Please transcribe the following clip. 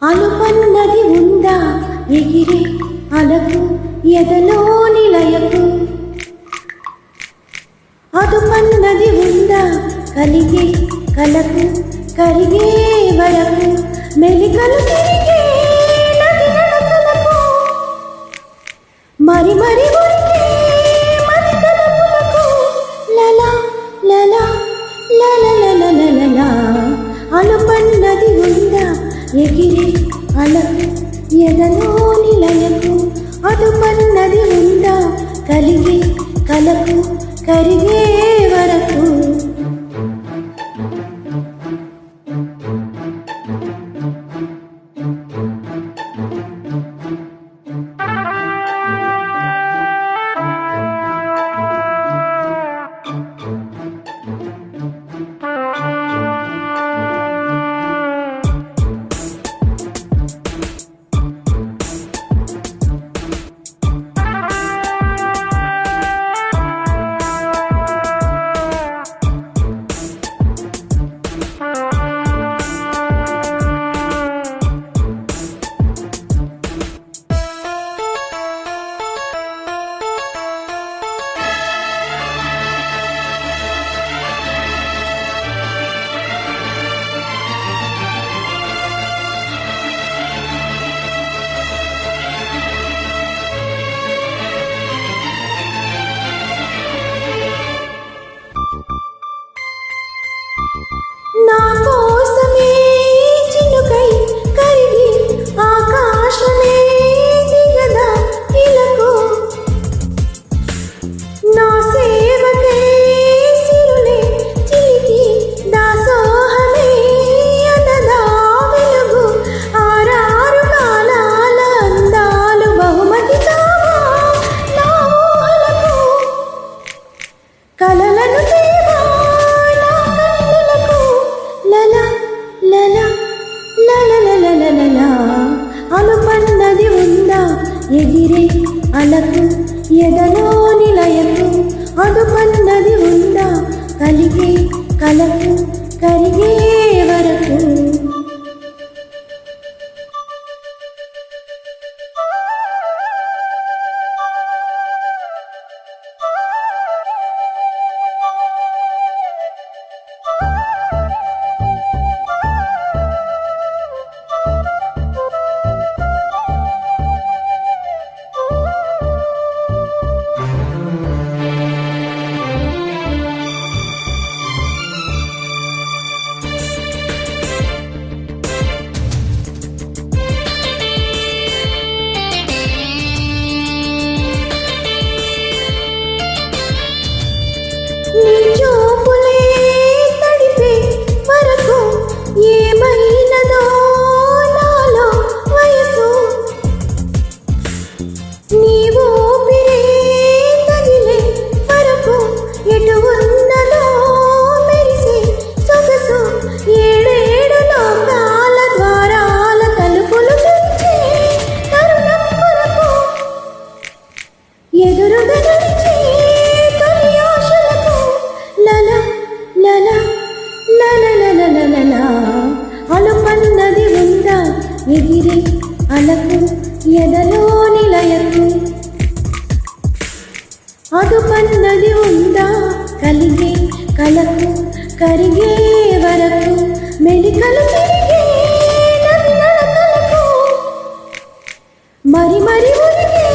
అలుపన్నది ఉందా ఎగిరే అలకు ఎదలో నిలయకు అదుపన్నది ఉందా కలిగే కలకు కరిగే వరకు మెలికలు తిరిగే నది నడకలకు మరి మరి ఉరికే మది తలపులకు లలా లలా లలలలలలలా అలుపన్నది ఉందా ఎగిరే అలకు ఎదలో నిలయకు అదుపన్నది ఉందా కలిగే కలకు కరిగే వరకు నా కోసమే చినుకై కరిగి ఆకాశమే దిగదా ఇలకు నా సేవకే సిరులే చిలికి దాసోహమే అనదా వెలుగు ఆరారు కాలాల అందాలు బహుమతి కావా నా ఊహలకు కలలను తేవా అలుపన్నది ఉందా ఎగిరే అలకు ఎదలో నిలయకు అదుపన్నది ఉందా కలిగే కలకు కరిగే వరకు నీ చూపులే తడిపే వరకు ఏమైనదో నాలో వయసు నీ ఊపిరే తగిలే వరకు ఎటు ఉన్నదో మెరిసే సొగసు ఏడేడు లోకాల ద్వారాల తలుపులు తెరిచే తరుణం కొరకు ఎదురుగా నడిచే అలుపన్నది ఉందా ఎగిరే అలకు ఎదలో నిలయకు అదుపన్నది ఉందా కలిగే కలకు కరిగే వరకు మెలికలు తిరిగే నది నడకలకు మరి మరి ఉరిగే